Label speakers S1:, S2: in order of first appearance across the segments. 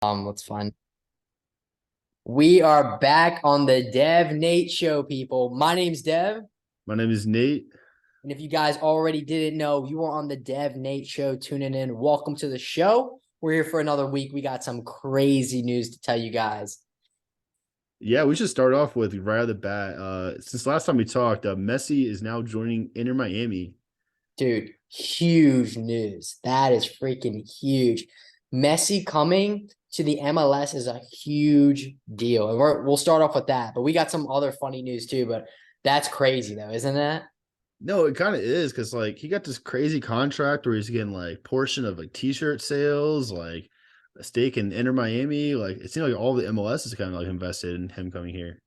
S1: Let's find. We are back on the Dev Nate show, people. My name's Dev,
S2: My name is Nate.
S1: and if you guys already didn't know, you are on the Dev Nate show tuning in. Welcome to the show. We're here for another week. We got some crazy news to tell you guys.
S2: Yeah, we should start off with right out of the bat. Since last time we talked, Messi is now joining Inter Miami.
S1: Dude, huge news. That is freaking huge. Messi coming to the MLS is a huge deal. And we'll start off with that. But we got some other funny news too. But that's crazy though, isn't that?
S2: No, it kind of is because like he got this crazy contract where he's getting like portion of like t-shirt sales, like a stake in Inter Miami. Like it seemed like all the MLS is kind of like invested in him coming here.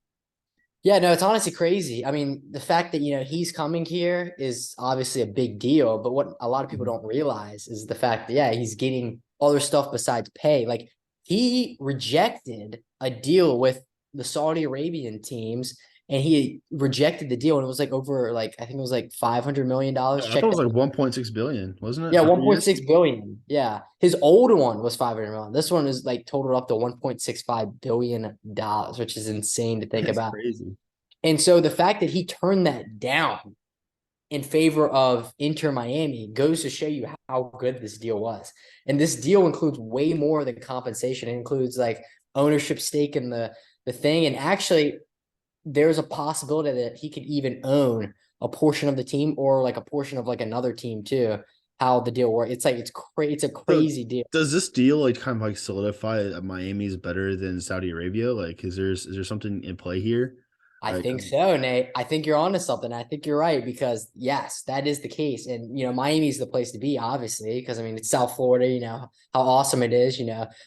S1: Yeah, no, it's honestly crazy. I mean, the fact that, he's coming here is obviously a big deal, but what a lot of people
S2: Mhm.
S1: don't realize is the fact that, yeah, he's getting other stuff besides pay. Like, he rejected a deal with the Saudi Arabian teams and he rejected the deal. And it was like over, like, I think it was like $500 million.
S2: No, I thought
S1: Check
S2: it was
S1: that.
S2: like 1.6 billion, wasn't it,
S1: Yeah,
S2: for 3 years?
S1: 1.6 billion. Yeah. His old one was 500 million. This one is like totaled up to $1.65 billion, which is insane to think
S2: That's
S1: about.
S2: crazy.
S1: And so the fact that he turned that down in favor of Inter Miami goes to show you how good this deal was. And this deal includes way more than compensation. It includes like ownership stake in the thing. And actually, there's a possibility that he could even own a portion of the team or like a portion of like another team too. How the deal works. It's like it's a
S2: So
S1: crazy deal.
S2: does this deal like kind of like solidify that Miami is better than Saudi Arabia? Like, is there something in play here?
S1: I
S2: Like,
S1: think so, Nate. I think you're onto something. I think you're right because yes, that is the case. And Miami's the place to be, obviously, because I mean it's South Florida, how awesome it is,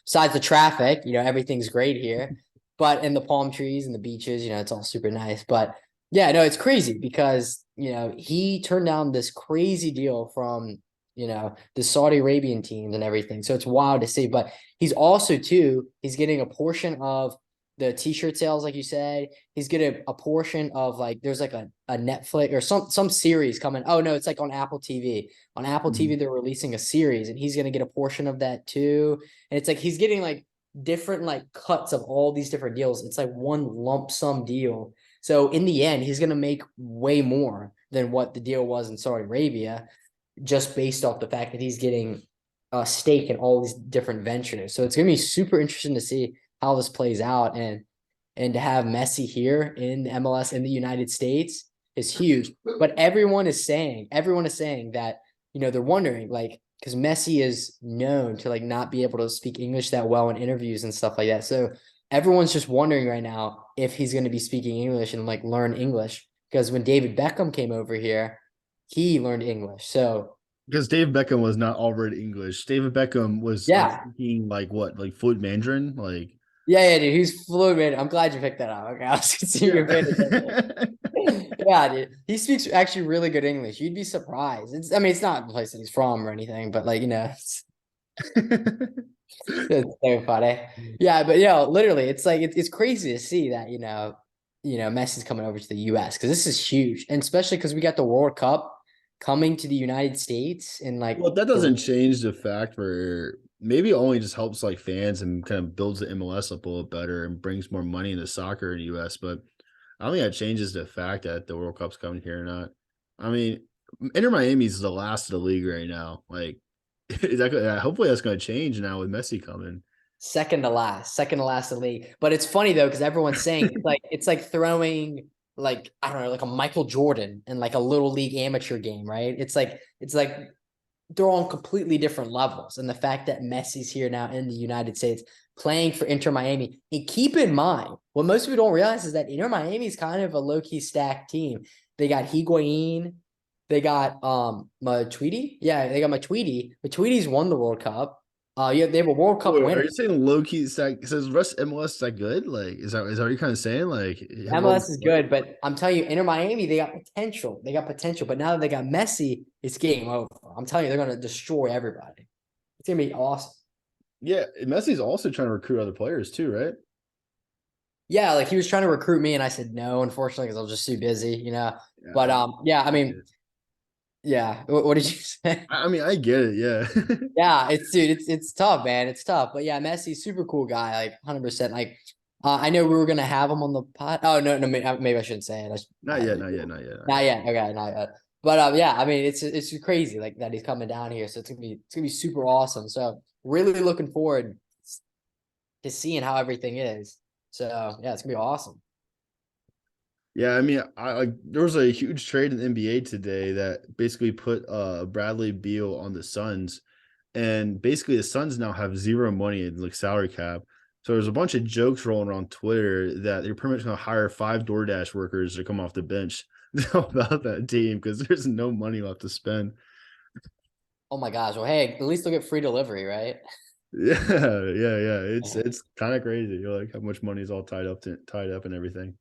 S1: besides the traffic, everything's great here. But in the palm trees and the beaches, it's all super nice. But yeah, no, it's crazy because he turned down this crazy deal from the Saudi Arabian teams and everything. So it's wild to see. But he's also too, he's getting a portion of the t-shirt sales, like you said. He's getting a portion of like there's like a Netflix or some series coming. Oh no, it's like on Apple TV. On Apple TV,
S2: mhm.
S1: they're releasing a series, and he's gonna get a portion of that too. And it's like he's getting like different like cuts of all these different deals. It's like one lump sum deal. So in the end, he's gonna make way more than what the deal was in Saudi Arabia, just based off the fact that he's getting a stake in all these different ventures. So it's gonna be super interesting to see how this plays out, and to have Messi here in the MLS in the United States is huge. But everyone is saying that they're wondering like because Messi is known to like not be able to speak English that well in interviews and stuff like that. So everyone's just wondering right now if he's going to be speaking English and like learn English because when David Beckham came over here, he learned English. So
S2: Because Dave Beckham was not already English. David Beckham was like
S1: yeah,
S2: speaking like what, like fluent Mandarin, like
S1: yeah, dude, he's fluent, man. I'm glad you picked that up. Okay, I was seeing
S2: yeah.
S1: your paying attention. Yeah, dude. He speaks actually really good English. You'd be surprised. I mean, it's not the place that he's from or anything, but like, it's so funny. Yeah, but literally, it's like it's crazy to see that, Messi's coming over to the US because this is huge. And especially because we got the World Cup coming to the United States in like
S2: Well, that doesn't change the fact where maybe it only just helps like fans and kind of builds the MLS up a little better and brings more money into soccer in the US. But I don't think that changes the fact that the World Cup's coming here or not. I mean, Inter Miami's the last of the league right now. Like, exactly. Hopefully that's going to change now with Messi coming.
S1: second to last in the league. But it's funny though, because everyone's saying it's like throwing like I don't know, like a Michael Jordan in like a little league amateur game, right? It's like they're on completely different levels. And the fact that Messi's here now in the United States playing for Inter Miami. And keep in mind, what most people don't realize is that Inter Miami is kind of a low-key stacked team. They got Higuain, they got Matuidi. Yeah, they got Matuidi. Matuidi's won the World Cup. Yeah, they have a World Cup
S2: Wait, are
S1: winner.
S2: you saying low key is that says Russ MLS is that good? Like, is that what you're kind of saying? Like, have all these
S1: MLS is
S2: players?
S1: good, but I'm telling you, Inter Miami, they got potential. They got potential. But now that they got Messi, it's game over. I'm telling you, they're gonna destroy everybody. It's gonna be awesome.
S2: Yeah, Messi's also trying to recruit other players too, right?
S1: Yeah, like he was trying to recruit me, and I said no, unfortunately, because I was just too busy.
S2: Yeah,
S1: But yeah, I
S2: I
S1: mean,
S2: did.
S1: Yeah. What did you say?
S2: I mean, I get it. Yeah.
S1: Yeah, it's tough, man. It's tough. But yeah, Messi's super cool guy, like 100%. Like, I know we were gonna have him on the pod. Oh no, no, maybe I shouldn't say it.
S2: Not yet. Not yet. Not yet. Not
S1: Not
S2: yet.
S1: yet. Okay, not yet. But yeah, I mean, it's crazy like that he's coming down here. So it's gonna be super awesome. So really looking forward to seeing how everything is. So yeah, it's gonna be awesome.
S2: Yeah, I mean, I like there was a huge trade in the NBA today that basically put Bradley Beal on the Suns, and basically the Suns now have zero money in like salary cap. So there's a bunch of jokes rolling around Twitter that they're pretty much gonna hire 5 DoorDash workers to come off the bench about that team because there's no money left to spend.
S1: Oh my gosh. Well, hey, at least they'll get free delivery, right?
S2: Yeah, yeah. It's
S1: Yeah.
S2: it's kind of crazy. You're like how much money is all tied up and everything.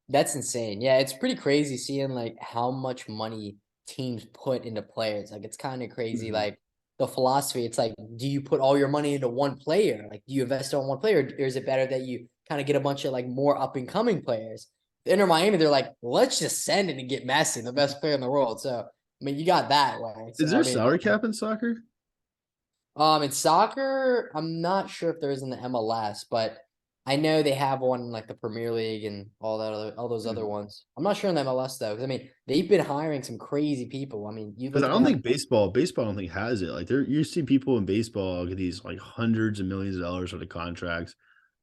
S1: That's insane. Yeah, it's pretty crazy seeing like how much money teams put into players. Like it's kind of crazy.
S2: Mhm.
S1: Like the philosophy, it's like, do you put all your money into one player? Like, do you invest on one player, or is it better that you kind of get a bunch of like more up and coming players? Inter Miami, they're like, let's just send it and get Messi, the best player in the world. So I mean, you got that way.
S2: Is
S1: So
S2: there
S1: I
S2: a
S1: mean,
S2: salary cap in soccer?
S1: in soccer, I'm not sure if there is in the MLS, but I know they have one in like the Premier League and all those other ones. I'm not sure in the MLS though, because I mean they've been hiring some crazy people. I mean, you
S2: Because
S1: look
S2: I
S1: at the
S2: don't
S1: Ham.
S2: think baseball I don't think has it. Like there, you see people in baseball get these like hundreds of millions of dollars for the contracts,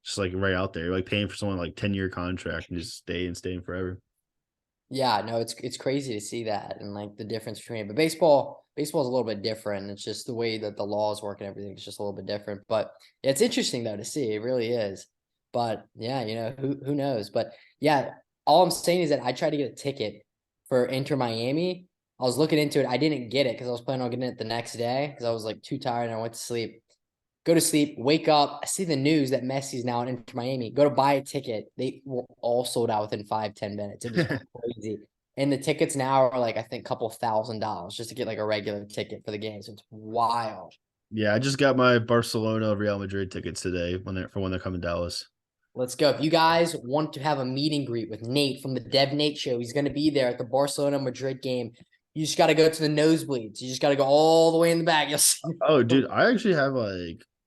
S2: just like right out there, like paying for someone like 10-year contract and just staying forever.
S1: Yeah, no, it's crazy to see that and like the difference between it. But baseball's a little bit different. It's just the way that the laws work and everything is just a little bit different. But yeah, it's interesting though to see. It really is. But yeah, who knows? But yeah, all I'm saying is that I tried to get a ticket for Inter Miami. I was looking into it. I didn't get it because I was planning on getting it the next day because I was like too tired and I went to sleep. Go to sleep, wake up, I see the news that Messi's now in Inter Miami. Go to buy a ticket. They were all sold out within 5-10 minutes. It was crazy. And the tickets now are like, I think, a couple $1,000 just to get like a regular ticket for the game. So it's wild.
S2: Yeah, I just got my Barcelona Real Madrid tickets today when they're coming to Dallas.
S1: Let's go. If you guys want to have a meet and greet with Nate from the Dev Nate show, he's going to be there at the Barcelona Madrid game. You just got to go to the nosebleeds. You just got to go all the way in the back. You'll see.
S2: Oh, dude, I actually have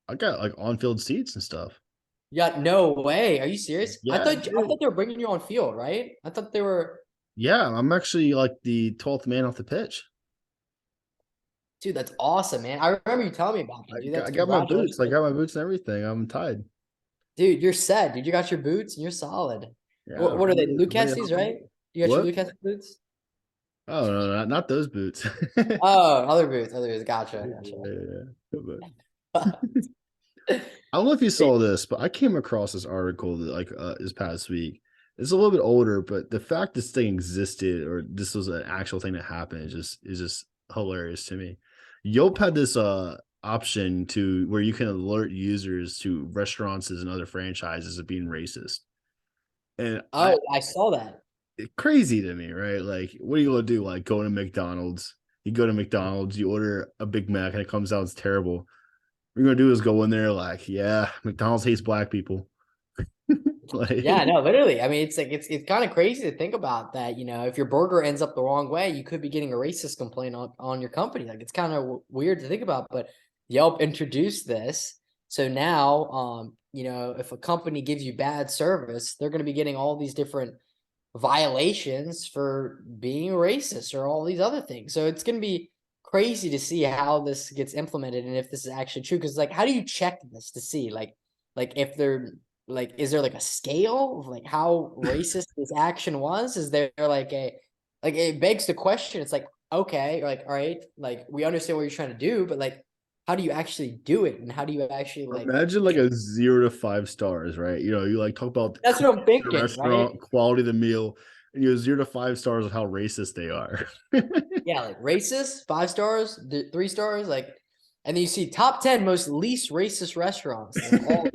S2: I got like on-field seats and stuff.
S1: You got no way. Are you serious? I
S2: Yeah,
S1: thought I
S2: dude.
S1: thought they were bringing you on field, right? I thought they were.
S2: Yeah, I'm actually like the 12th man off the pitch.
S1: Dude, that's awesome, man. I remember you telling me about that,
S2: I
S1: dude.
S2: got,
S1: That's
S2: I got my boots. I
S1: congratulations.
S2: got my boots and everything. I'm tied.
S1: Dude, you're set. Dude, you got your boots and you're solid.
S2: Yeah,
S1: What are they?
S2: I'm ready to
S1: Lucas's,
S2: hop on.
S1: right? You got your
S2: What?
S1: Lucas boots?
S2: Oh no, not those boots.
S1: Oh, other boots. Other boots. Gotcha.
S2: Yeah. But
S1: Gotcha.
S2: I don't know if you saw this, but I came across this article that, like this past week. It's a little bit older, but the fact this thing existed or this was an actual thing that happened is just hilarious to me. Yelp had this option to where you can alert users to restaurants and other franchises of being racist. And
S1: Oh, I saw that.
S2: crazy to me, right? Like, what are you gonna do? Like, go to McDonald's. You go to McDonald's, you order a Big Mac, and it comes out it's terrible. What you're gonna do is go in there like, yeah, McDonald's hates black people.
S1: Yeah,
S2: Like,
S1: no, literally. I mean, it's like it's kind of crazy to think about that. If your burger ends up the wrong way, you could be getting a racist complaint on your company. Like it's kind of weird to think about, but Yelp introduced this. So now, if a company gives you bad service, they're going to be getting all these different violations for being racist or all these other things. So it's going to be crazy to see how this gets implemented and if this is actually true. Because like, how do you check this to see like if they're like, is there like a scale of like how racist this action was? Is there like it begs the question? It's like okay, like all right, like we understand what you're trying to do, but like how do you actually do it and how do you actually like
S2: imagine like a 0 to 5 stars, right? You know, you like talk about
S1: that's what I'm
S2: the
S1: thinking, right?
S2: restaurant, quality of the meal, and you 0 to 5 stars of how racist they are.
S1: Yeah, like racist, 5 stars, 3 stars, like, and then you see top 10 most least racist restaurants. Like all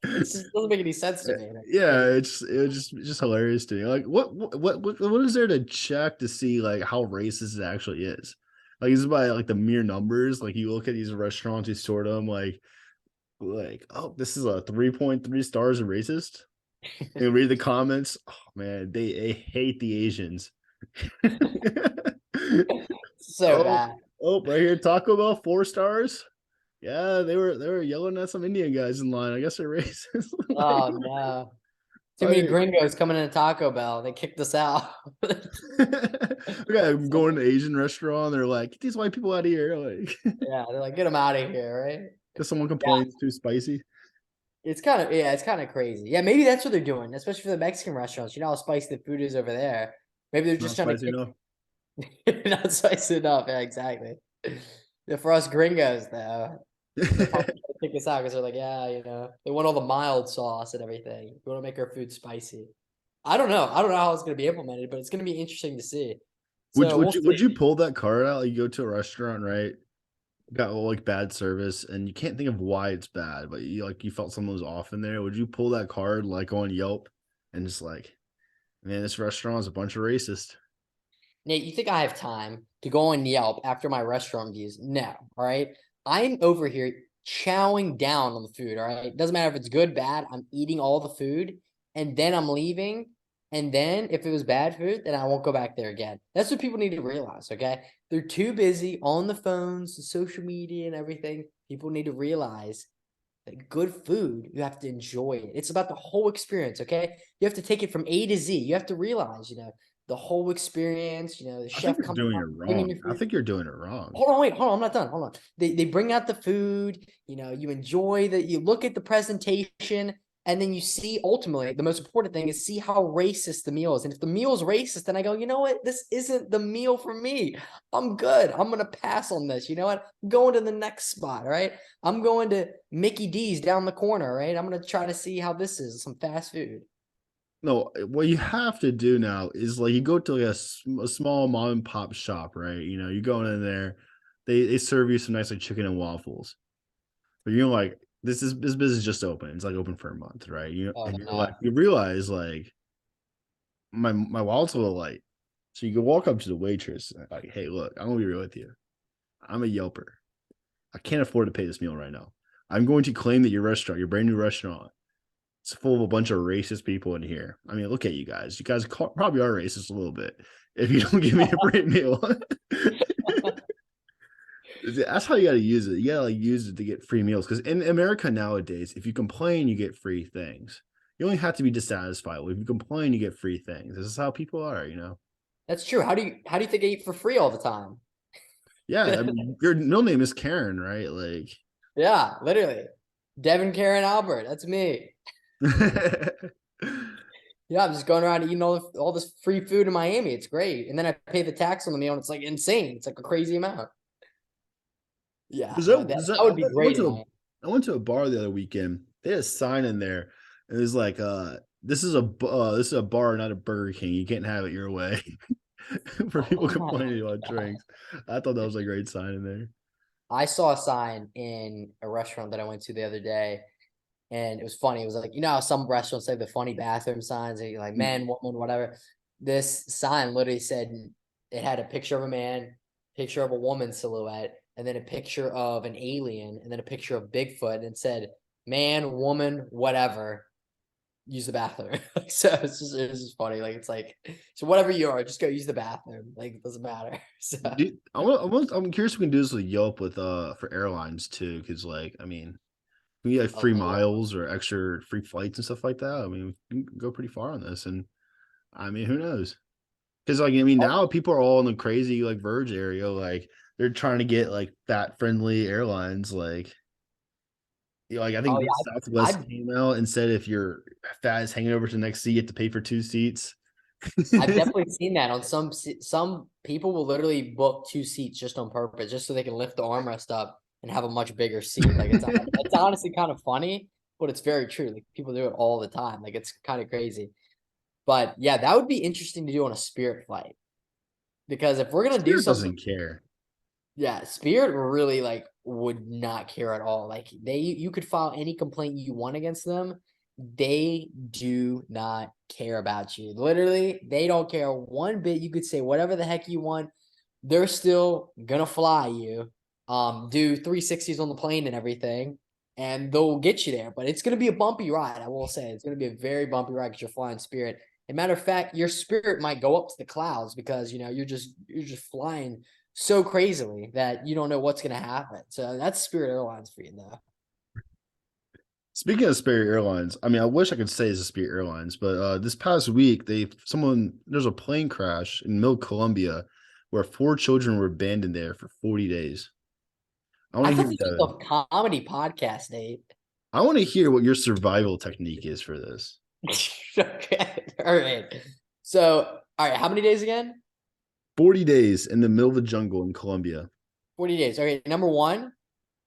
S1: this just doesn't make any sense to me.
S2: Yeah,
S1: Like,
S2: it's just hilarious to me. Like, what is there to check to see like how racist it actually is? Like, is it by like the mere numbers? Like, you look at these restaurants, you sort them like, oh, this is a 3.3 stars of racist. And read the comments. Oh man, they hate the Asians.
S1: So
S2: Oh,
S1: bad.
S2: oh, right here, Taco Bell 4 stars. Yeah, they were yelling at some Indian guys in line. I guess they're racist.
S1: Oh
S2: Like,
S1: no. Too many
S2: I,
S1: gringos coming into Taco Bell. They kicked us out.
S2: okay, I'm going to an Asian restaurant. They're like, get these white people out of here. Like,
S1: Yeah, they're like, get them out of here, right?
S2: if someone
S1: Yeah,
S2: complains too spicy,
S1: it's kind of crazy. Yeah, maybe that's what they're doing, especially for the Mexican restaurants. You know how spicy the food is over there. Maybe they're
S2: not
S1: just trying to
S2: spicy
S1: kick
S2: enough.
S1: not spicy enough. Yeah, exactly. Yeah, for us gringos, though, they're probably trying to kick us out because they're like, yeah, they want all the mild sauce and everything. We want to make our food spicy. I don't know. I don't know how it's going to be implemented, but it's going to be interesting to see.
S2: Would
S1: So
S2: would
S1: we'll
S2: you would you
S1: see.
S2: pull that card out? Like, you go to a restaurant, right? Got like bad service, and you can't think of why it's bad, but you felt something was off in there. Would you pull that card like on Yelp and just like, man, this restaurant is a bunch of racist?
S1: Nate, you think I have time to go on Yelp after my restaurant views? No, all right. I'm over here chowing down on the food, all right. Doesn't matter if it's good, bad. I'm eating all the food, and then I'm leaving. And then if it was bad food, then I won't go back there again. That's what people need to realize, okay? They're too busy on the phones, the social media, and everything. People need to realize that good food, you have to enjoy it. It's about the whole experience, okay? You have to take it from A to Z. You have to realize, the whole experience, the
S2: I think
S1: chef
S2: you're
S1: coming
S2: doing it
S1: out, bringing
S2: wrong.
S1: your
S2: I
S1: food.
S2: think you're doing it wrong.
S1: Hold on, wait, hold on, I'm not done. Hold on. They bring out the food, you enjoy that, you look at the presentation, and then you see ultimately the most important thing is see how racist the meal is. And if the meal is racist, then I go, you know what? This isn't the meal for me. I'm good. I'm gonna pass on this. You know what? I'm going to the next spot, right? I'm going to Mickey D's down the corner, right? I'm gonna try to see how this is, some fast food.
S2: No, what you have to do now is like you go to like a small mom and pop shop, right? You go in there, they serve you some nice like chicken and waffles, but you're like, this business just open. It's like open for a month, right?
S1: Oh
S2: And you're like,
S1: no.
S2: you realize like my wallet's a little light, so you can walk up to the waitress like, hey, look, I'm gonna be real with you. I'm a Yelper. I can't afford to pay this meal right now. I'm going to claim that your brand new restaurant, it's full of a bunch of racist people in here. I mean, look at you guys. You guys probably are racist a little bit if you don't give me a free meal. That's how you got to use it. You got to like use it to get free meals because in America nowadays, if you complain, you get free things. You only have to be dissatisfied. If you complain, you get free things. This is how people are.
S1: That's true. How do you think I eat for free all the time?
S2: Yeah, I mean, your middle name is Karen, right? Like,
S1: Yeah, literally. Devin, Karen, Albert. That's me. Yeah, I'm just going around eating all this free food in Miami. It's great. And then I pay the tax on the meal, and it's like insane. It's like a crazy amount. Yeah, no, that would be great in Miami.
S2: I went to a bar the other weekend. They had a sign in there. And it was like, this is a bar, not a Burger King. You can't have it your way. For people complaining about drinks. I thought that was a great sign in there.
S1: I saw a sign in a restaurant that I went to the other day, and it was funny. It was like, how some restaurants have the funny bathroom signs, and you're like,
S2: Mm.
S1: man, woman, whatever. This sign literally said it had a picture of a man, picture of a woman silhouette, and then a picture of an alien, and then a picture of Bigfoot, and it said, man, woman, whatever, use the bathroom. So it's just funny. Like it's like, so whatever you are, just go use the bathroom. Like it doesn't matter. So
S2: I'm curious if we can do this with Yelp with for airlines too, because like I mean we get like
S1: oh
S2: free
S1: Lord.
S2: miles or extra free flights and stuff like that. I mean we can go pretty far on this, and I mean who knows? Because like I mean now people are all in the crazy like verge area, like they're trying to get like fat friendly airlines, like like I
S1: Oh
S2: think
S1: yeah,
S2: Southwest came out and said if your fat is hanging over to the next seat, you have to pay for 2 seats.
S1: I've definitely seen that on some people will literally book 2 seats just on purpose, just so they can lift the armrest up and have a much bigger seat. Like it's honestly kind of funny, but it's very true. Like people do it all the time. Like it's kind of crazy. But yeah, that would be interesting to do on a Spirit flight because if we're gonna do
S2: Spirit
S1: something,
S2: doesn't care.
S1: yeah, Spirit really like would not care at all. Like you could file any complaint you want against them. They do not care about you. Literally, they don't care one bit. You could say whatever the heck you want. They're still gonna fly you, do 360s on the plane and everything, and they'll get you there. But it's gonna be a bumpy ride. I will say it's gonna be a very bumpy ride because you're flying Spirit. As a matter of fact, your Spirit might go up to the clouds because you're just flying so crazily that you don't know what's going to happen. So that's Spirit Airlines for you, though.
S2: Speaking of Spirit Airlines, I mean, I wish I could say it's a Spirit Airlines, but this past week, there's a plane crash in Middle Columbia where 4 children were abandoned there for 40 days. I want
S1: I
S2: to
S1: thought
S2: hear
S1: this
S2: that.
S1: was a comedy podcast, Nate.
S2: I want to hear what your survival technique is for this.
S1: Okay. All right. So, all right. How many days again?
S2: 40 days in the middle of the jungle in Colombia.
S1: 40 days. Okay. Number one.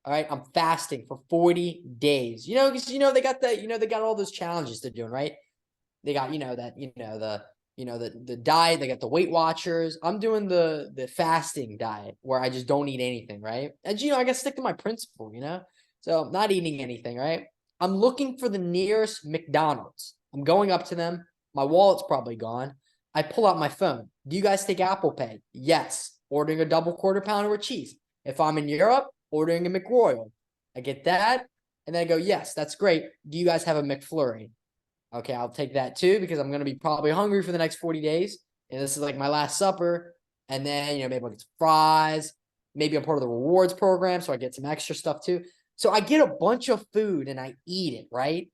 S1: All right. I'm fasting for 40 days. Because they got they got all those challenges they're doing, right? They got, the diet, they got the Weight Watchers. I'm doing the fasting diet where I just don't eat anything, right? And I gotta stick to my principle. So I'm not eating anything, right? I'm looking for the nearest McDonald's. I'm going up to them. My wallet's probably gone. I pull out my phone. Do you guys take Apple Pay? Yes. Ordering a double quarter pounder with cheese. If I'm in Europe, ordering a McRoyal. I get that. And then I go, yes, that's great. Do you guys have a McFlurry? Okay, I'll take that too because I'm gonna be probably hungry for the next 40 days. And this is like my last supper. And then, maybe I'll get some fries. Maybe I'm part of the rewards program, so I get some extra stuff too. So I get a bunch of food and I eat it, right?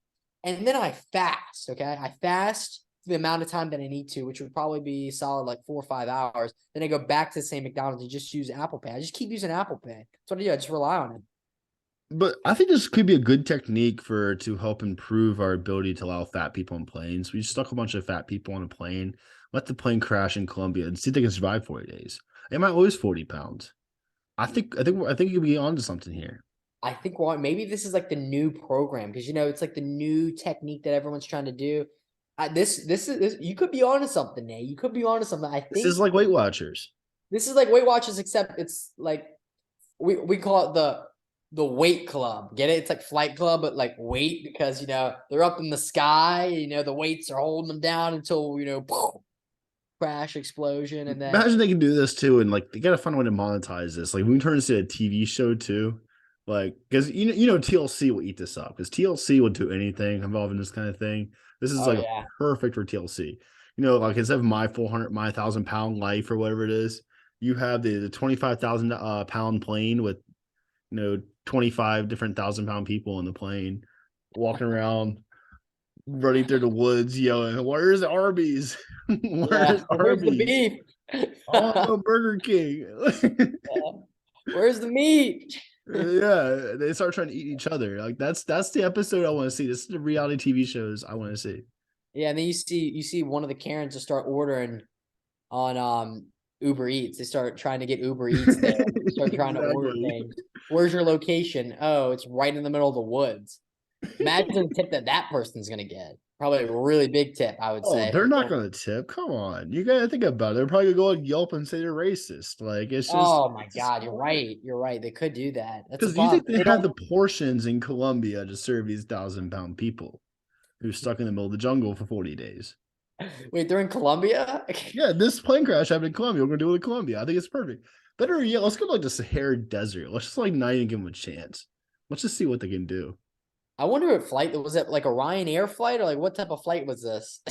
S1: And then I fast. Okay. I fast for the amount of time that I need to, which would probably be solid like 4 or 5 hours. Then I go back to the same McDonald's and just use Apple Pay. I just keep using Apple Pay. That's what I do. I just rely on it.
S2: But I think this could be a good technique to help improve our ability to allow fat people on planes. We stuck a bunch of fat people on a plane, let the plane crash in Colombia, and see if they can survive 40 days. They might lose 40 pounds. I think you could be onto something here.
S1: I think maybe this is like the new program because it's like the new technique that everyone's trying to do. This you could be onto something, Nate. You could be onto something. I
S2: This is
S1: think
S2: like Weight Watchers.
S1: this is like Weight Watchers, except it's like we call it the weight club. Get it? It's like Flight Club, but like weight because they're up in the sky. The weights are holding them down until crash explosion, and then
S2: Imagine they can do this too, and like they gotta find a way to monetize this. Like we can turn this into a TV show too. Like, because TLC will eat this up because TLC will do anything involving this kind of thing. This is
S1: oh
S2: like
S1: yeah,
S2: perfect for TLC. Like instead of my 1,000 pound life or whatever it is, you have the 25,000 pound plane with 25 different 1,000 pound people in the plane walking around, running through the woods, yelling, "Where's Arby's?
S1: yeah.
S2: Where's
S1: Where's the
S2: Arby's?
S1: beef?
S2: Oh, I'm a Burger King."
S1: Where's the meat?
S2: Yeah, they start trying to eat each other. Like that's the episode I want to see. This is the reality TV shows I want to see.
S1: Yeah, and then you see one of the Karens just start ordering on Uber Eats. They start trying to get Uber Eats there. They start trying to order
S2: Exactly.
S1: things. Where's your location? Oh, it's right in the middle of the woods. Imagine the tip that person's gonna get. Probably a really big tip, I would
S2: Oh,
S1: say.
S2: they're not gonna tip. Come on, you gotta think about it. They're probably gonna go on Yelp and say they're racist. Like
S1: Oh my
S2: it's just
S1: God, you're right. You're right. They could do that. That's a
S2: because you
S1: problem.
S2: think they
S1: They
S2: have the
S1: don't
S2: portions in Colombia to serve these 1,000 pound people who's stuck in the middle of the jungle for 40 days.
S1: wait. They're in Colombia.
S2: Yeah, this plane crash happened in Colombia. We're gonna do it in Colombia. I think it's perfect. Better yet, let's go to like the Sahara Desert. Let's just like not even give them a chance. Let's just see what they can do.
S1: I wonder what flight was it, like a Ryanair flight, or like what type of flight was this?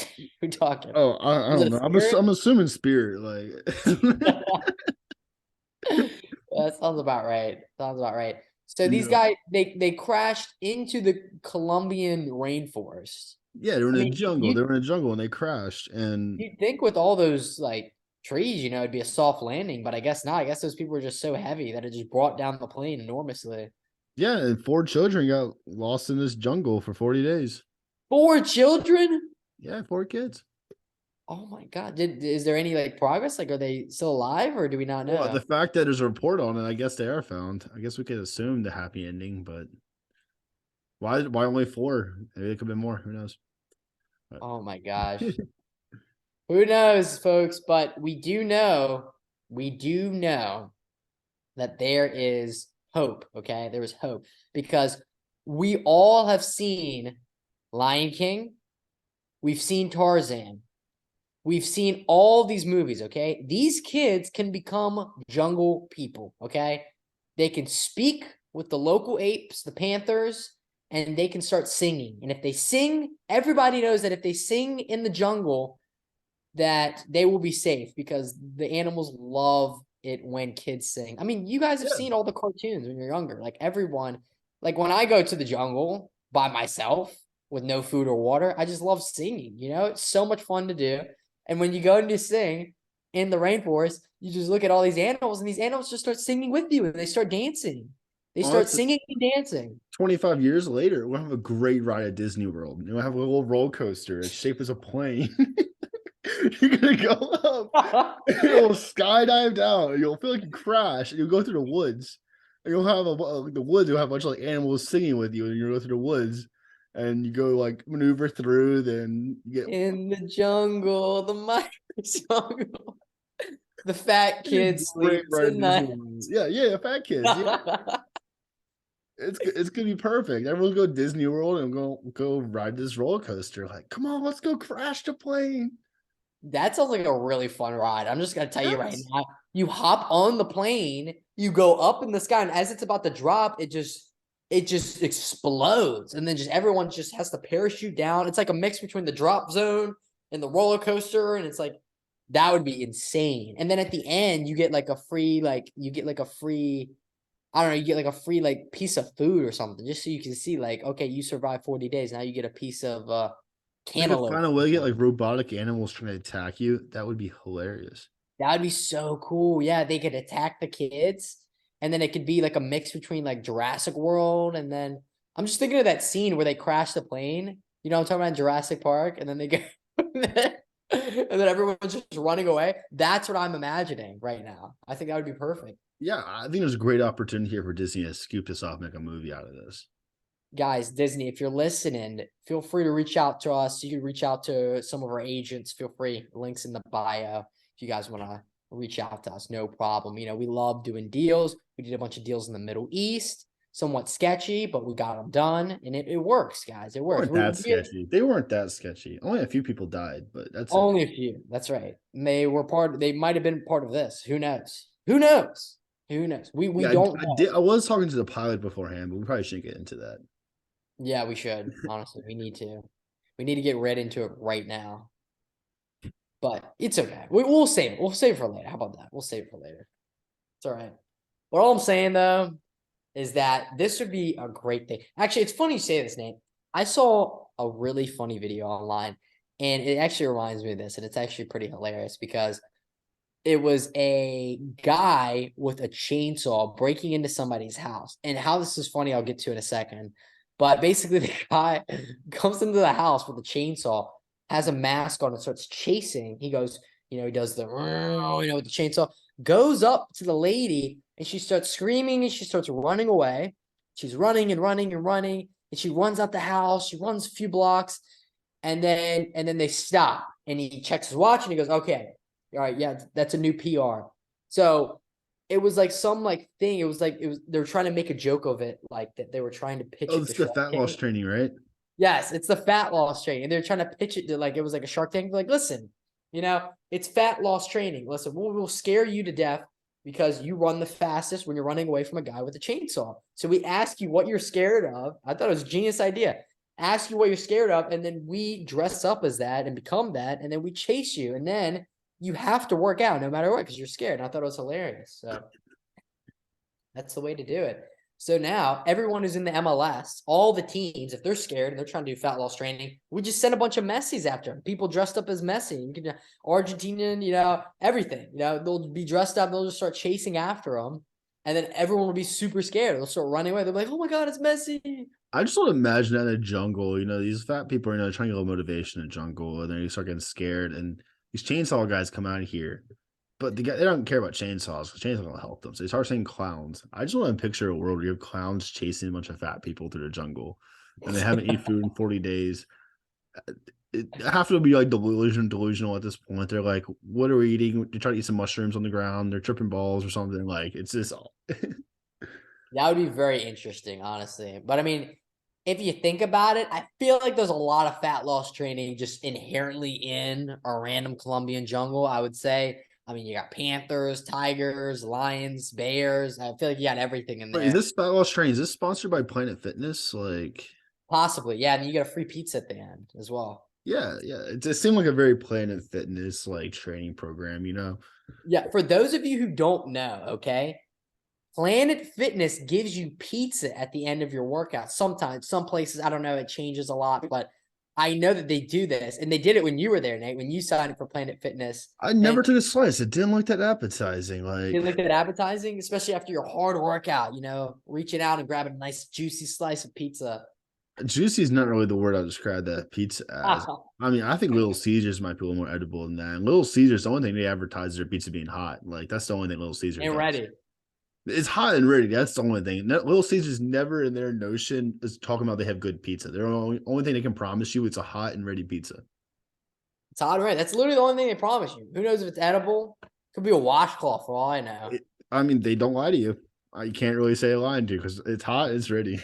S1: We talking?
S2: Oh, I
S1: Was
S2: don't
S1: it
S2: know.
S1: a Spirit?
S2: I'm assuming Spirit. Like,
S1: That sounds about right. Sounds about right. So these
S2: yeah,
S1: guys, they crashed into the Colombian rainforest.
S2: yeah, they were in
S1: I
S2: the
S1: mean,
S2: jungle. They were in a jungle and they crashed. And
S1: you'd think with all those like trees, it'd be a soft landing, but I guess not. I guess those people were just so heavy that it just brought down the plane enormously.
S2: yeah, and 4 children got lost in this jungle for 40 days.
S1: 4 children?
S2: Yeah, 4 kids.
S1: Oh my God. Is there any like progress? Like, are they still alive or do we not
S2: Well, the
S1: know?
S2: fact that there's a report on it, I guess they are found. I guess we could assume the happy ending, but why only 4? Maybe it could have been more. Who knows? But
S1: Oh my gosh. Who knows, folks? But we do know that there is hope. Okay. There is hope because we all have seen Lion King. We've seen Tarzan. We've seen all these movies. Okay. These kids can become jungle people. Okay. They can speak with the local apes, the panthers, and they can start singing. And if they sing, everybody knows that if they sing in the jungle, that they will be safe because the animals love it when kids sing. I mean, you guys have
S2: Yeah.
S1: seen all the cartoons when you're younger. Like everyone, like when I go to the jungle by myself with no food or water, I just love singing. It's so much fun to do. And when you go and you sing in the rainforest, you just look at all these animals, and these animals just start singing with you, and they start dancing. They start
S2: Honestly,
S1: singing and dancing.
S2: 25 years later, we'll have a great ride at Disney World. We'll have a little roller coaster. It's shaped as a plane. You're gonna go up, and you'll skydive down, and you'll feel like you crash, and you'll go through the woods. And you'll have the woods. You'll have a bunch of like animals singing with you, and you go through the woods, and you go like maneuver through. Then you get
S1: In the jungle, the mighty jungle. The fat kid
S2: great
S1: sleeps
S2: ride
S1: at
S2: at Disney
S1: night.
S2: World. Yeah, yeah, fat kids. Yeah, it's gonna be perfect. Everyone's go to Disney World and go ride this roller coaster. Like, come on, let's go crash the plane.
S1: That sounds like a really fun ride. I'm just gonna tell you right
S2: Yes.
S1: now. You hop on the plane, you go up in the sky, and as it's about to drop, it just explodes, and then just everyone just has to parachute down. It's like a mix between the drop zone and the roller coaster, and it's like that would be insane. And then at the end, you get like a free, I don't know, you get like a free like piece of food or something, just so you can see like, okay, you survived 40 days. Now you get a piece of
S2: They could
S1: cantaloupe.
S2: find a way to get like robotic animals trying to attack you. That would be hilarious.
S1: That would be so cool. Yeah, they could attack the kids, and then it could be like a mix between like Jurassic World, and then I'm just thinking of that scene where they crash the plane. I'm talking about Jurassic Park, and then they get and then everyone's just running away. That's what I'm imagining right now. I think that would be perfect.
S2: Yeah, I think there's a great opportunity here for Disney to scoop this off, make a movie out of this.
S1: Guys, Disney, if you're listening, feel free to reach out to us. You can reach out to some of our agents. Feel free. Links in the bio if you guys want to reach out to us. No problem. We love doing deals. We did a bunch of deals in the Middle East, somewhat sketchy, but we got them done, and it works, guys. It
S2: They
S1: works.
S2: weren't that sketchy. They weren't that sketchy. Only a few people died, but that's it.
S1: Only a few. That's right. And they might have been part of this. Who knows? Who knows? Who knows? We
S2: Yeah,
S1: don't
S2: I
S1: know.
S2: did. I was talking to the pilot beforehand, but we probably shouldn't get into that.
S1: Yeah, we should. Honestly, we need to. We need to get right into it right now. But it's okay. We'll save it. We'll save it for later. How about that? We'll save it for later. It's all right. But all I'm saying though is that this would be a great thing. Actually, it's funny you say this, Nate. I saw a really funny video online, and it actually reminds me of this, and it's actually pretty hilarious because it was a guy with a chainsaw breaking into somebody's house. And how this is funny, I'll get to in a second. But basically, the guy comes into the house with a chainsaw, has a mask on, and starts chasing. He goes, he does the, with the chainsaw, goes up to the lady, and she starts screaming, and she starts running away. She's running and running and running, and she runs out the house. She runs a few blocks, and then they stop, and he checks his watch, and he goes, okay, all right, yeah, that's a new PR. So it was like some like thing. It was they were trying to make a joke of it, like that they were trying to pitch
S2: Oh,
S1: it
S2: this
S1: to
S2: is the
S1: Shark
S2: fat loss
S1: Tank.
S2: training, right?
S1: Yes, it's the fat loss training. And they're trying to pitch it to like it was like a Shark Tank. Like, listen, it's fat loss training. Listen, we'll scare you to death because you run the fastest when you're running away from a guy with a chainsaw. So we ask you what you're scared of. I thought it was a genius idea. Ask you what you're scared of, and then we dress up as that and become that, and then we chase you, and then you have to work out no matter what because you're scared. And I thought it was hilarious. So that's the way to do it. So now everyone who's in the MLS, all the teams, if they're scared and they're trying to do fat loss training, we just send a bunch of Messis after them. People dressed up as Messi, Argentinian, everything. They'll be dressed up. They'll just start chasing after them, and then everyone will be super scared. They'll start running away. They'll be like, "Oh my god, it's Messi!"
S2: I just want to imagine that in a jungle. These fat people are trying to get a little motivation in a jungle, and then you start getting scared, and these chainsaw guys come out of here. But they don't care about chainsaws because chainsaws will help them. So they start saying clowns. I just want to picture a world where you have clowns chasing a bunch of fat people through the jungle, and they haven't eaten food in 40 days. It have to be like delusional at this point. They're like, "What are we eating?" They try to eat some mushrooms on the ground. They're tripping balls or something. Like it's just all.
S1: That would be very interesting, honestly. But I mean, if you think about it, I feel like there's a lot of fat loss training just inherently in a random Colombian jungle, I would say. I mean, you got panthers, tigers, lions, bears. I feel like you got everything in
S2: Wait, is
S1: there.
S2: this Fat Loss Train? Is this sponsored by Planet Fitness? Like,
S1: Possibly, yeah. And you get a free pizza at the end as well.
S2: Yeah, yeah. It just seemed like a very Planet Fitness like training program, you know?
S1: Yeah, for those of you who don't know, okay, Planet Fitness gives you pizza at the end of your workout. Sometimes, some places, I don't know, it changes a lot, but I know that they do this, and they did it when you were there, Nate, when you signed up for Planet Fitness,
S2: I
S1: and
S2: never took a slice. It didn't look that appetizing.
S1: you
S2: Like
S1: look at advertising, especially after your hard workout, reaching out and grabbing a nice juicy slice of pizza.
S2: juicy is not really the word I would describe that pizza as. I mean, I think Little Caesars might be a little more edible than that. And Little Caesars, the only thing they advertise is their pizza being hot. Like that's the only thing Little Caesars
S1: And
S2: does.
S1: ready.
S2: It's hot and ready. That's the only thing. Little Caesars never in their notion is talking about they have good pizza. Their only thing they can promise you it's a hot and ready pizza.
S1: It's hot and ready. That's literally the only thing they promise you. Who knows if it's edible? Could be a washcloth for all I know.
S2: I mean, they don't lie to you. You can't really say a lie to because it's hot, it's ready.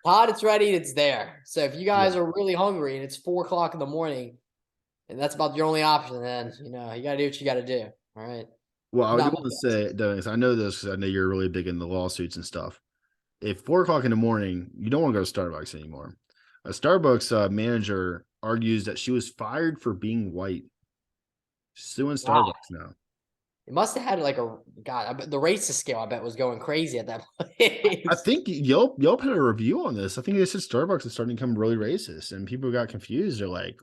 S1: Hot, it's ready, it's there. So if you
S2: Yeah.
S1: guys are really hungry and it's 4 o'clock in the morning, and that's about your only option, then you gotta do what you gotta do. All right.
S2: Well, I do
S1: Not
S2: want
S1: my
S2: to
S1: best.
S2: say, Dennis, I know this because I know you're really big in the lawsuits and stuff. If 4 o'clock in the morning, you don't want to go to Starbucks anymore. A Starbucks manager argues that she was fired for being white. She's suing
S1: Wow.
S2: Starbucks now.
S1: It must have had like a God, I bet the racist scale, I bet, was going crazy at that
S2: I
S1: place.
S2: think Yelp had a review on this. I think they said Starbucks is starting to become really racist, and people got confused. They're like,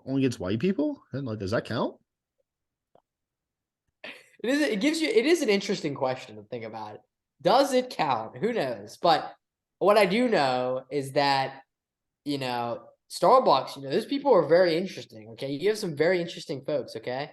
S2: only gets white people, and like, does that count?
S1: It is an interesting question to think about. Does it count? Who knows? But what I do know is that, Starbucks, those people are very interesting. Okay. You have some very interesting folks. Okay.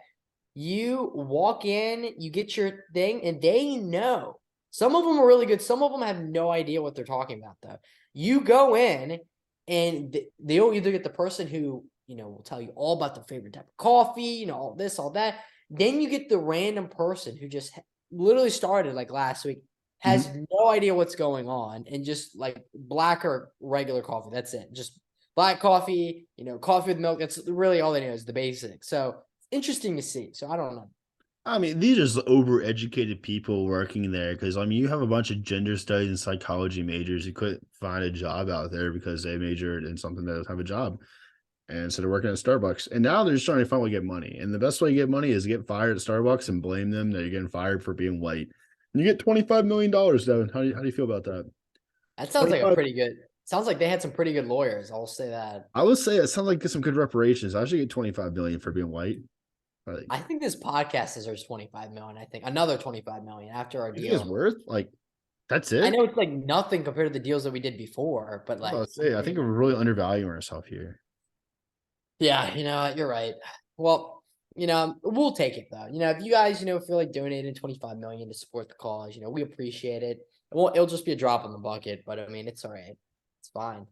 S1: You walk in, you get your thing, and they know. Some of them are really good. Some of them have no idea what they're talking about, though. You go in, and they'll either get the person who, will tell you all about their favorite type of coffee, all this, all that. Then you get the random person who just literally started like last week, has
S2: Mhm.
S1: no idea what's going on, and just like black or regular coffee. That's it. Just black coffee, coffee with milk. That's really all they know is the basics. So interesting to see. So I don't know.
S2: I mean, these are just overeducated people working there because I mean, you have a bunch of gender studies and psychology majors who couldn't find a job out there because they majored in something that doesn't have a job. And instead of working at Starbucks, and now they're just trying to find a way to get money. And the best way to get money is get fired at Starbucks and blame them that you're getting fired for being white. And you get $25 million, Devin. How do you feel about that?
S1: That sounds like a
S2: 25.
S1: pretty good. Sounds like they had some pretty good lawyers. I'll say that.
S2: I would say it sounds like some good reparations. I should get 25 million for being white. Like,
S1: I think this podcast deserves 25 million. I think another 25 million after our
S2: you think it's
S1: deal.
S2: worth like that's
S1: I
S2: it?
S1: know it's like nothing compared to the deals that we did before, but
S2: I
S1: like,
S2: would say I think we're really undervaluing ourselves here.
S1: yeah, what, you're right. Well, we'll take it though. If you guys, feel like donating 25 million to support the cause, we appreciate it. It'll just be a drop in the bucket, but I mean, it's all right. It's fine.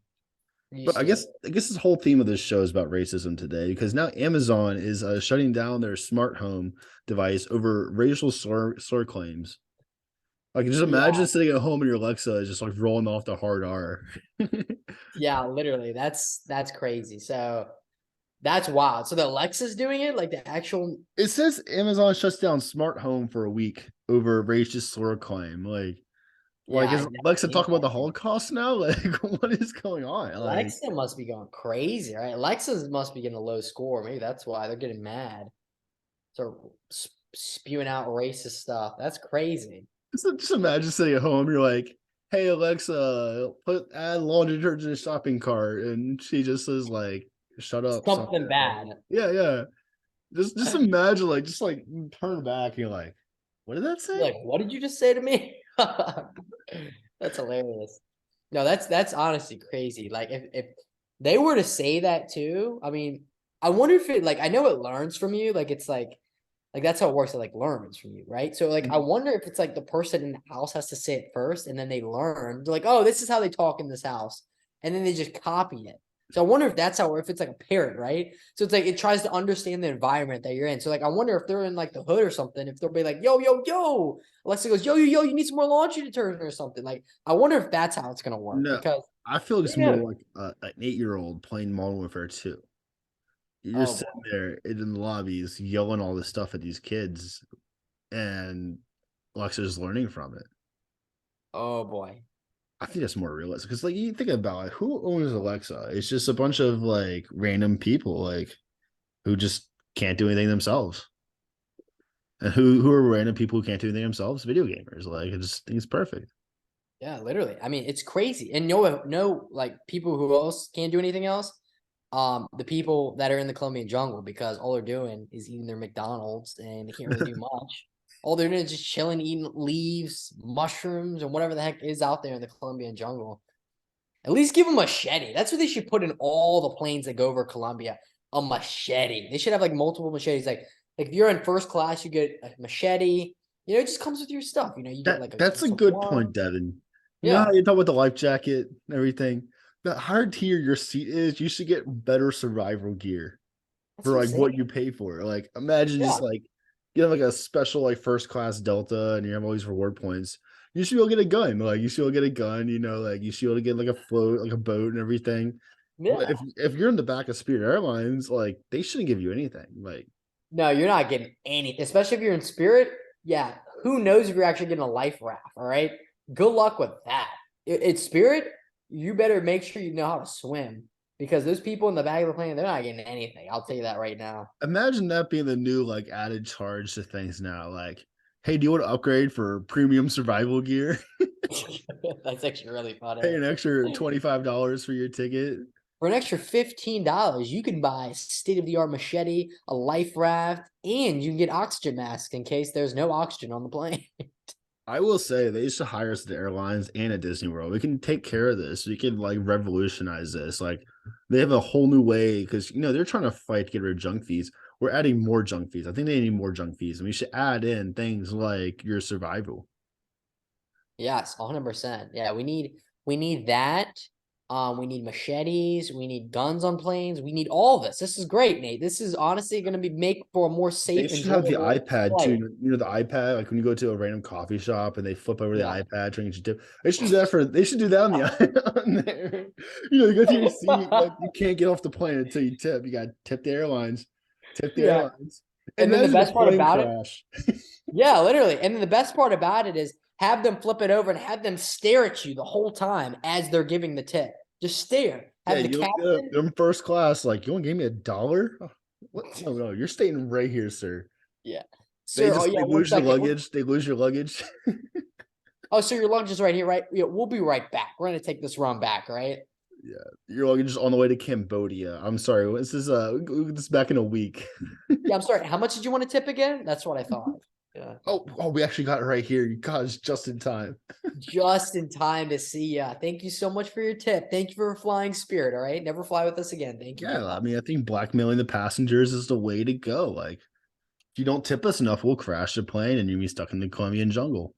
S1: We're
S2: But
S1: used
S2: I
S1: to it.
S2: guess I guess this whole theme of this show is about racism today because now Amazon is shutting down their smart home device over racial slur claims. Like just
S1: Yeah.
S2: imagine sitting at home and your Alexa is just like rolling off the hard R.
S1: Yeah, literally. That's crazy. So that's wild. So the Alexa's doing it, like the actual.
S2: It says Amazon shuts down smart home for a week over racist slur claim. Like
S1: Yeah,
S2: is
S1: I've never
S2: Alexa
S1: seen
S2: talking about
S1: that.
S2: the Holocaust now? Like what is going on? Like
S1: Alexa must be going crazy, right? Alexa must be getting a low score. Maybe that's why they're getting mad. So spewing out racist stuff. That's crazy.
S2: just imagine sitting at home, you're like, "Hey Alexa, add laundry detergent to the shopping cart," and she just says like, "Shut up, something."
S1: Something bad.
S2: Yeah, yeah. Just imagine, like, just like turn back, and you're like, "What did that
S1: You're
S2: say?"
S1: like, what did you just say to me? That's hilarious. No, that's honestly crazy. Like if they were to say that too, I mean, I wonder if it like I know it learns from you, like it's like that's how it works. It like learns from you, right? So like I
S2: Mhm.
S1: wonder if it's like the person in the house has to say it first, and then they learn. They're like, oh, this is how they talk in this house, and then they just copy it. So I wonder if that's how, if it's like a parrot, right? So it's like it tries to understand the environment that you're in. So like I wonder if they're in like the hood or something, if they'll be like, yo, yo, yo. Alexa goes, yo, yo, yo, you need some more laundry detergent or something. Like I wonder if that's how it's gonna work
S2: No,
S1: because
S2: I feel like it's
S1: who knows?
S2: more like an 8-year-old playing Modern Warfare 2. You're
S1: Oh
S2: just sitting
S1: boy.
S2: there in the lobbies yelling all this stuff at these kids, and Alexa's learning from it.
S1: Oh boy.
S2: I think that's more realistic because, like, you think about like who owns Alexa? It's just a bunch of like random people, like who just can't do anything themselves. And who are random people who can't do anything themselves? Video gamers. Like, I just think it's perfect.
S1: Yeah, literally. I mean, it's crazy. And no, like people who else can't do anything else. The people that are in the Colombian jungle because all they're doing is eating their McDonald's and they can't really do much. All they're doing is just chilling, eating leaves, mushrooms, and whatever the heck is out there in the Colombian jungle. At least give them a machete. That's what they should put in all the planes that go over Colombia. A machete. They should have like multiple machetes. Like if you're in first class, you get a machete. You know, it just comes with your stuff. You know, you get like
S2: That's a
S1: some
S2: good point,
S1: gloves.
S2: Devin. You know how
S1: Yeah,
S2: you talk about the life jacket and everything? The higher tier your seat is, you should get better survival gear
S1: that's
S2: for
S1: what I'm
S2: like what
S1: saying.
S2: you pay for. Like, imagine just
S1: Yeah,
S2: like you have like a special like first class Delta and you have all these reward points. You should be able to get a gun. Like, you should be able to get a gun, like you should be able to get like a float, like a boat and everything. But if
S1: yeah.
S2: you're in the back of Spirit Airlines, like they shouldn't give you anything. Like,
S1: No, you're not getting any, especially if you're in spirit. Yeah, who knows if you're actually getting a life raft? All right, good luck with that. It's spirit. You better make sure you know how to swim because those people in the back of the plane, they're not getting anything. I'll tell you that right now.
S2: imagine that being the new like added charge to things now. Like, hey, do you want to upgrade for premium survival gear?
S1: That's actually really
S2: Pay
S1: funny.
S2: an extra $25 for your ticket.
S1: For an extra $15, you can buy a state-of-the-art machete, a life raft, and you can get oxygen masks in case there's no oxygen on the plane.
S2: I will say they should hire us at the airlines and at Disney World. We can take care of this. We can like revolutionize this. Like, they have a whole new way because they're trying to fight to get rid of junk fees. We're adding more junk fees. I think they need more junk fees, and we should add in things like your survival.
S1: Yes, 100%. Yeah, we need that. We need machetes, we need guns on planes, we need all this. This is great, Nate. This is honestly going to be make for a more
S2: They
S1: safe,
S2: should have the
S1: enjoyable
S2: iPad too.
S1: flight.
S2: The iPad, like when you go to a random coffee shop and they flip over the
S1: Yeah.
S2: iPad trying to tip. They should do that for. They should do that on the on there. You go to your seat, like you can't get off the plane until you tip. You got to tip the airlines. Tip the
S1: Yeah.
S2: airlines.
S1: And then the
S2: Imagine a
S1: best part
S2: plane
S1: about it,
S2: crash.
S1: yeah, literally. And then the best part about it is have them flip it over and have them stare at you the whole time as they're giving the tip. Just stare.
S2: Yeah,
S1: Have the
S2: you
S1: captain.
S2: you're in first class. Like, you want to give me $1? Oh, what? No, no, you're staying right here, sir.
S1: Yeah.
S2: They
S1: Sir, oh
S2: just
S1: yeah,
S2: they
S1: one
S2: lose your
S1: second.
S2: luggage. They lose your luggage.
S1: Oh, so your luggage is right here, right? Yeah, we'll be right back. We're gonna take this run back, right?
S2: Yeah, your luggage is on the way to Cambodia. I'm sorry. This is this is back in a week.
S1: Yeah, I'm sorry. How much did you want to tip again? That's what I thought. Yeah.
S2: Oh, we actually got it right here. You guys, just in time.
S1: Just in time to see ya. Thank you so much for your tip. Thank you for flying Spirit. All right. Never fly with us again. Thank you for
S2: Yeah, I
S1: that.
S2: mean, I think blackmailing the passengers is the way to go. Like, if you don't tip us enough, we'll crash the plane and you'll be stuck in the Colombian jungle.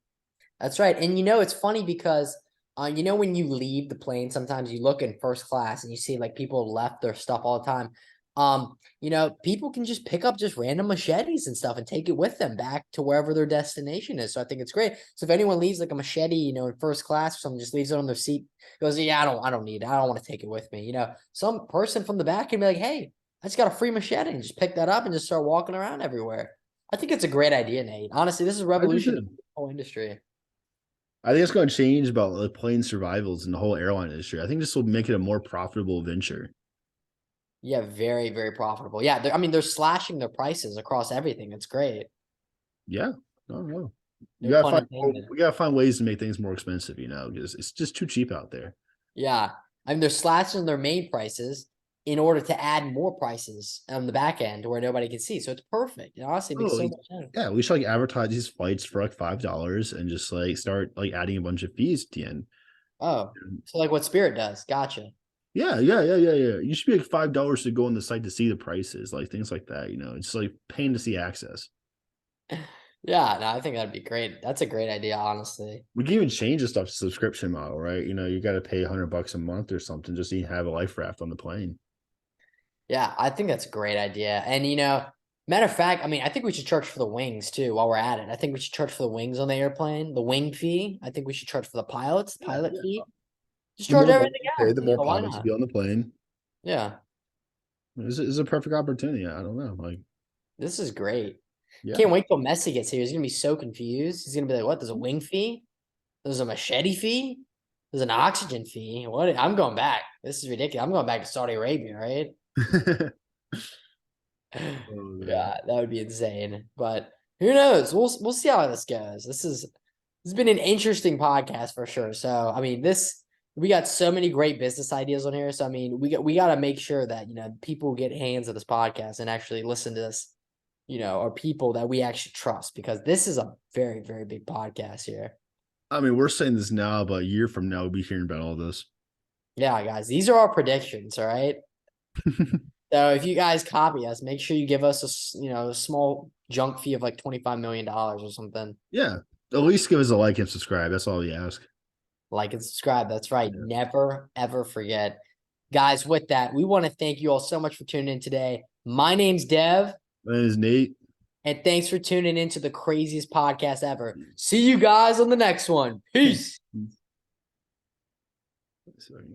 S1: That's right. And it's funny because when you leave the plane, sometimes you look in first class and you see like people left their stuff all the time. People can just pick up just random machetes and stuff and take it with them back to wherever their destination is. So I think it's great. So if anyone leaves like a machete, in first class, or someone just leaves it on their seat, goes, yeah, I don't need it. I don't want to take it with me. Some person from the back can be like, hey, I just got a free machete and just pick that up and just start walking around everywhere. I think it's a great idea, Nate. Honestly, this is
S2: I do
S1: revolutionary
S2: too.
S1: the whole industry.
S2: I think it's going to change about like plane survivals in the whole airline industry. I think this will make it a more profitable venture.
S1: Yeah, very, very profitable. Yeah, I mean, they're slashing their prices across everything. It's great.
S2: Yeah, I don't know. You
S1: No
S2: gotta
S1: pun
S2: find
S1: intended.
S2: we gotta find ways to make things more expensive, because it's just too cheap out there.
S1: Yeah, I mean, they're slashing their main prices in order to add more prices on the back end where nobody can see. So it's perfect. It honestly makes
S2: Oh,
S1: so much sense.
S2: yeah, we should like advertise these flights for like $5 and just like start like adding a bunch of fees at the end.
S1: Oh, so like what Spirit does. Gotcha.
S2: Yeah. You should be like $5 to go on the site to see the prices, like things like that. It's like paying to see access.
S1: Yeah, no, I think that'd be great. That's a great idea, honestly.
S2: We can even change the stuff to subscription model, right? You got to pay $100 a month or something just so you can have a life raft on the plane.
S1: Yeah, I think that's a great idea. And matter of fact, I mean, I think we should charge for the wings too while we're at it. I think we should charge for the wings on the airplane, the wing fee. I think we should charge for the pilots,
S2: Yeah,
S1: pilot
S2: yeah.
S1: fee. Just
S2: The
S1: charge
S2: more money
S1: everything
S2: you pay,
S1: else.
S2: the more
S1: Why
S2: pilots will
S1: not?
S2: be on the plane.
S1: Yeah,
S2: This is a perfect opportunity. I don't know. Like,
S1: this is great.
S2: yeah.
S1: Can't wait till Messi gets here. He's gonna be so confused. He's gonna be like, "What? There's a wing fee? There's a machete fee? There's an oxygen fee. What? I'm going back. This is ridiculous. I'm going back to Saudi Arabia, right?
S2: Oh, man.
S1: Yeah, that would be insane. But who knows? We'll see how this goes. This has been an interesting podcast for sure. So I mean, this we got so many great business ideas on here. So I mean, we got to make sure that people get hands of this podcast and actually listen to this. Are people that we actually trust because this is a very very big podcast here.
S2: I mean, we're saying this now, but a year from now, we'll be hearing about all this.
S1: Yeah, guys, these are our predictions. All right. So if you guys copy us, make sure you give us a small junk fee of like $25 million or something.
S2: Yeah. At least give us a like and subscribe. That's all we ask.
S1: Like and subscribe. That's right.
S2: Yeah.
S1: Never ever forget. Guys, with that, we want to thank you all so much for tuning in today. My name's Dev,
S2: My name is Nate.
S1: and thanks for tuning into the craziest podcast ever. See you guys on the next one. Peace.
S2: Sorry.